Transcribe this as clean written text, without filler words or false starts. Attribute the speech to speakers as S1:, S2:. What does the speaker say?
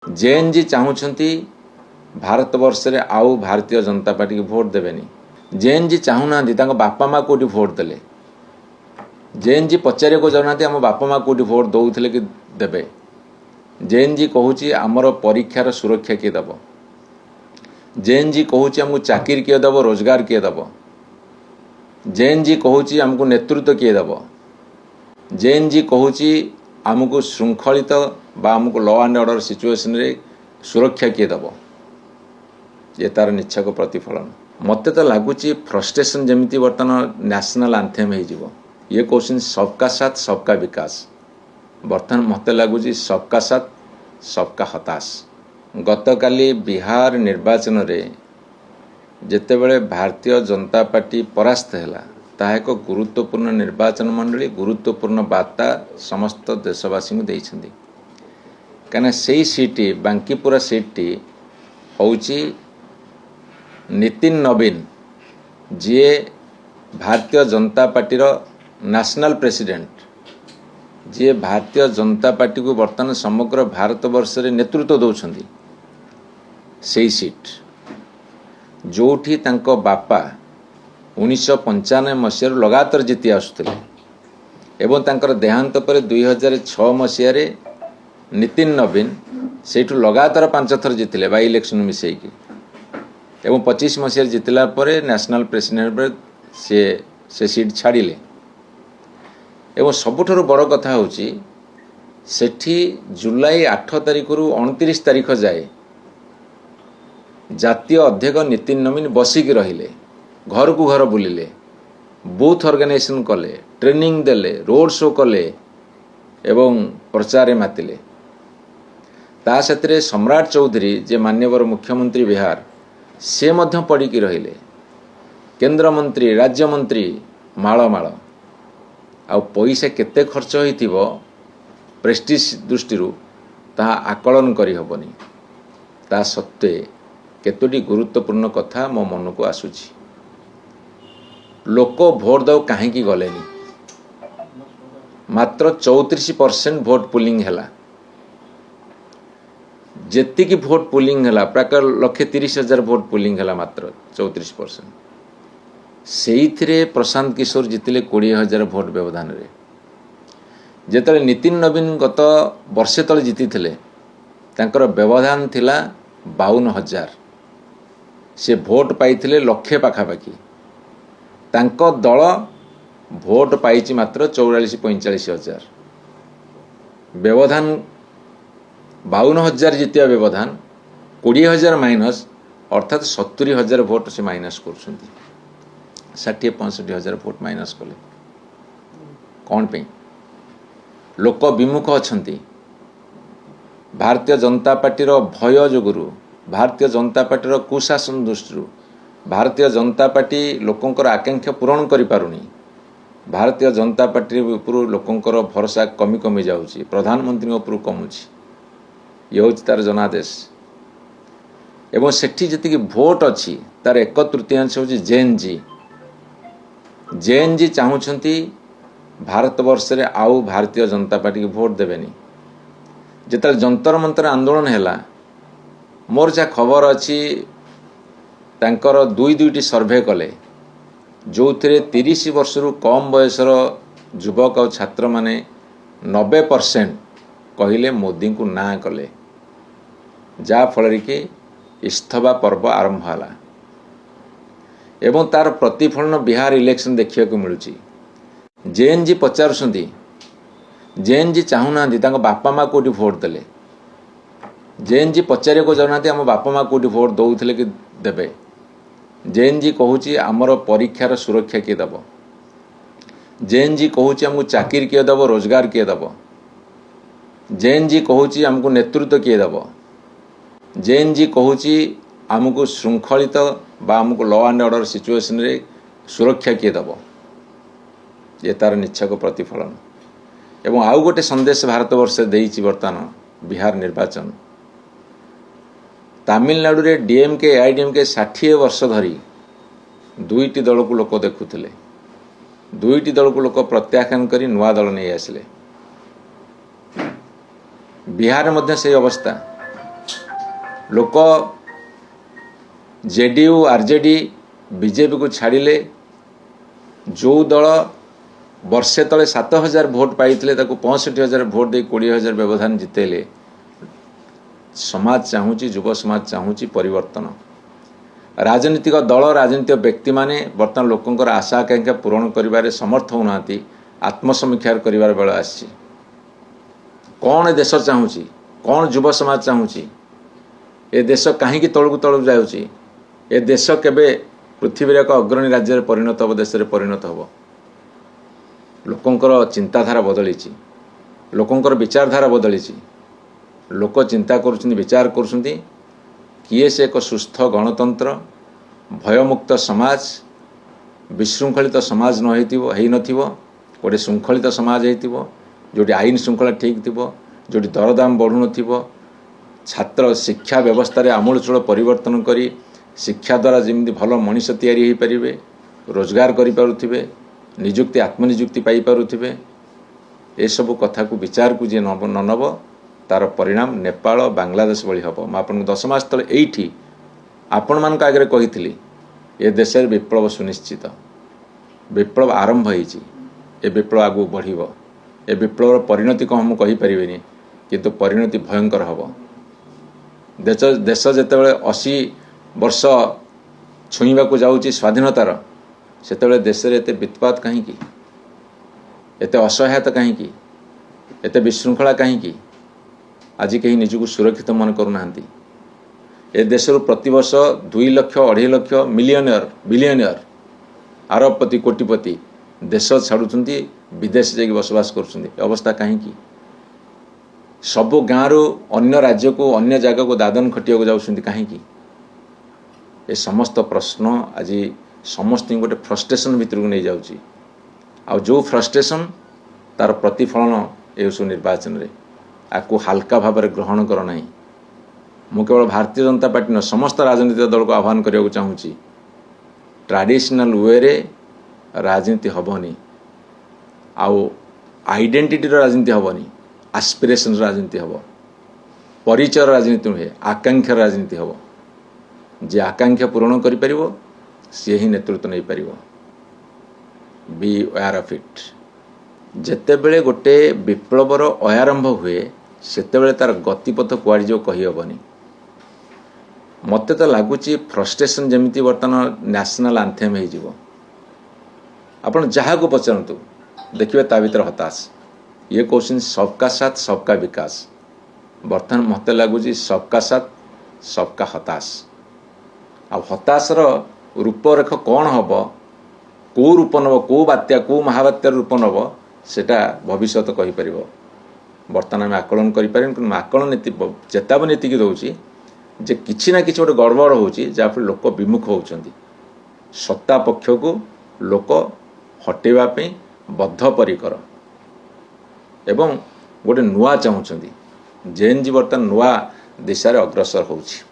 S1: JNG चाहूँगी भारत वर्ष रे आउ भारतीय जनता पार्टी की भोट देवेनी। जेएनजी चाहूना बापा माँ कौटी भोट देले। जेएनजी पचारे को जाना आम बापा माँ कौटी भोट दौले कि देवे। जेएनजी कहूँ आमर परीक्षार सुरक्षा किए दब। जेएनजी कहूँ आमको चाकरी किए दब, रोजगार किए दब। जेएनजी कहूँ आमको नेतृत्व किए दब। जेएनजी कहूँ आमको श्रृंखलित बा आमको लॉ एंड ऑर्डर सिचुएशन रे सुरक्षा किए दब। ये तार निच्छक प्रतिफलन। मत तो लगुच फ्रस्ट्रेशन जमी बर्तमान नेशनल एंथेम हो ये क्वेश्चन सबका साथ सबका विकास। बर्तमान मत लगुच सबका साथ सबका हताश। गतकाली बिहार निर्वाचन रे जेतेबेले भारतीय जनता पार्टी परास्त है ताहा एक गुरुत्वपूर्ण निर्वाचन मंडली गुरुत्वपूर्ण वार्ता समस्त देशवासी को देइछन्ति। कहीं से सीटी बांकीपुरा सीटी होउची नितिन नवीन जी Bharatiya Janata party national president जी भारतीय जनता पार्टी को बर्तमान समग्र भारत वर्ष रे नेतृत्व दौरान से सीट जोठी तांको बापा 1995 मसीह लगातार जीति आसुले एवं तांकर देहांत पर 2006 मसीह नितिन नवीन सेठू लगातार 5 थर जीतिले बाई इलेक्शन मिसेकी एवं 25 मसीह जीतला परे नेशनल प्रेसिडेंट पर से सीट छाड़िले। एवं सबुठारु बड़ कथा होची सेठी जुलाई 8 तारिख रु 29 तारिख जाए जातीय अध्यक्ष नितिन नवीन बसिकी रहिले, घर को घर बुलिले, बूथ ऑर्गेनाइजेशन कले, ट्रेनिंग देले, रोड शो कले एवं प्रचार मातिले। ता सतरे सम्राट चौधरी जे मान्यवर मुख्यमंत्री बिहार से मध्य पड़िकी रहिले। केंद्र मंत्री राज्य मंत्री माଳ माଳ आ पैसा केते खर्च होइथिबो प्रेस्टिज दृष्टि ताहा आकलन करि हबनी। ता सत्वे केतोटी गुरुत्वपूर्ण कथा मो मन को आसुची। लोक भोट दौ कहीं गलेनी। मात्र 34% भोट पुलिंग हैला। जेति की भोट पुलिंग हैला प्राक 1,30,000 भोट पुलिंग हैला मात्र 34%। सेइथिरे प्रशांत किशोर जितिले 20,000 भोट व्यवधान रे। जेतले नितिन नवीन गत वर्षे तले जीति थिले तांकर व्यवधान थिला 52,000। से भोट पाइथिले लक्षे पाखापाखि। तांको दल भोट पाइछि मात्र 44-45,000। व्यवधान 52,000 जितिया व्यवधान 20,000 माइनस अर्थात 70,000 भोट से माइनस कर 60-65,000 भोट माइनस कले कौन पे लोक विमुख अछंती। भारतीय जनता पार्टी रो भय जोगुरु, भारतीय जनता पार्टी रो कुशासन दृष्टि, भारतीय जनता पार्टी लोकंकर आकांक्षा पूरण करि पारुनी। भारतीय जनता पार्टी उपर लोकंकर भरोसा कमी कमी जाउची, प्रधानमंत्री उपर कमुची। ये हूँ तार जनादेश। एवं सेठी जति भोट अच्छी तार 1/3 हूँ जेएनजी। जेएनजी चाहूँगी भारत वर्ष रे आउ भारतीय जनता पार्टी की भोट देवेनी। जिते जंतर मंतर आंदोलन हैला मोर जा खबर अच्छी तांकर 2-2टी सर्वे कले जो 30 वर्ष रु कम बयसर युवक और छात्र माने 90% कहले मोदी को ना कले जा फल कि इस्तफा पर्व आरंभ है। एवं तार प्रतिफलन बिहार इलेक्शन देखिया को मिलुची। जेएनजी पचारुछंती जेएनजी चाहूना बापा माँ कौटी भोट देले। जेएनजी पचारे को जाना आम बापा माँ कौटी भोट दौले कि देवे। जेएनजी कहूँ आमर परीक्षार सुरक्षा किए दब। जेएनजी कहूँ आमको चाकरी किए दब, रोजगार किए दब। जेएनजी कहूँ आमको नेतृत्व किए दब। जेएनजी कहूँ आमको श्रृंखलित बा आमको लॉ एंड ऑर्डर सिचुएशन रे सुरक्षा किए दब। ये तार निच्छक प्रतिफलन। एवं आउ गोटे संदेश भारत वर्ष देइछि बर्तमान बिहार निर्वाचन। तामिलनाडु रे डीएमके एआईडीएमके 60 वर्ष धरी 2टी दल को लोक देखुले। 2टी दल को लोक प्रत्याख्यान करी नुआ दल नहीं आसिले। बिहार मध्य से अवस्था लोक जेडीयू आरजेडी बीजेपी को छाड़िले जो दल वर्षे तले 7,000 भोट पाई 65,000 भोट दे 20,000 व्यवधान जितेले समाज चाहूँगी युव समाज चाहूँगी परिवर्तन राजनीतिक दल राजनीतिक व्यक्ति माने बर्तमान लोकंकर आशा आकांक्षा पूरण करिबारे समर्थ होना आत्मसमीक्षा करिबार बेला आसी कौन देश चाहूँगी कौन युव समाज चाहूँगी ए देश कहीं तलू तलू जाऊँगी ए देश केबे पृथ्वी एक अग्रणी राज्य परिणत हम देश परिणत हम लोकंकर चिंताधारा बदली लोकंकर विचारधारा बदली लोक चिंता करुछन्ति विचार करुछन्ति किए से एक सुस्थ गणतंत्र भयमुक्त समाज विशृंखलित समाज नथिबो गोटे शृंखलित समाज होइतिबो जोटी आईन श्रृंखला ठीक थिबो जोटी दरदाम बढ़ु नथिबो छात्र शिक्षा व्यवस्था रे आमूलचूल परिवर्तन करी शिक्षा द्वारा जमी भल मनीष तैयारी हो पारे रोजगार करें निजुक्ति आत्मनिजुक्ति पाई पारुथिबे ए सब कथा को विचार को जे न नब तार परिणाम नेपाल बांग्लादेश भली हम मैं आपको 10 मास तले एठी आपण मान आगे कही ए देश विप्लव सुनिश्चित विप्लव आरंभ होईची ए विप्लव आगू बढ़िबो ए विप्लव परिणति कौन हम कहि परिबेनी किंतु परिणति भयंकर हम देश जेतेबेले 80 वर्ष छुईबा को जाउची स्वाधीनतार सेतेबेले देश रे एते वित्पात कहीं एते असहायता कहीं एते विशृंखला कहीं आज कहीं निजक सुरक्षित मन करूना ए देश प्रति वर्ष 2 लाख 2.5 लाख मिलियनियर बिलियनियर अरबपति कोटिपति देश छाड़ुंट विदेश जाकि बसवास कर अवस्था कहीं सबु गाँव अन्य राज्य को अन्य जगह को दादन खटिया जाऊँ कहीं ए समस्त प्रश्न आज समस्त गोटे फ्रस्ट्रेशन भितर को नहीं जाऊँगी आ जो फ्रस्ट्रेशन तार प्रतिफलन ए सब निर्वाचन रे आपको हल्का भाव में ग्रहण कर ना मु केवल भारतीय जनता पार्टी न समस्त राजनीतिक दल को आह्वान करने को चाहूँगी ट्रेडिशनल वे रे राजनीति हेनी आउ आइडेंटिटी राजनीति हेनी आस्पिरेशन राजनीति हम परिचय राजनीति नुहे आकांक्षा राजनीति हम जे आकांक्षा पूरण कर सी ही नेतृत्व नहीं power be aware of it जेतेबेले गोटे विप्लवर अयारंभ हुए सेतेबेले तार गतिपथ कुआड़ जो कही हेनी मत तो लगुच फ्रस्ट्रेशन जमी बर्तमान नेशनल आंथेम हो आपड़ जहाँ को पचारतु देखिए ता भीतर हताश ये क्वेश्चन सबका साथ सबका विकास बर्तमान मत लगुच सबका साथ सबका हताश आ हताशर रूपरेख कौन हम कौ रूप नब कौ बात्या कौ महाबात्यार रूप नब सेटा भविष्य कहीपर बर्तमान आम आकलन करें आकलन नीति चेतावनी नीति दौर जे किसी ना किसी गोटे गड़बड़ हो जहाँफल लोक विमुख होती सत्ता पक्ष को लोक हटेवाई बद्धपरिकर एवं गोटे नुआ चाहूँगी जेएनजी बर्तमान नुआ दिशा अग्रसर होउछि।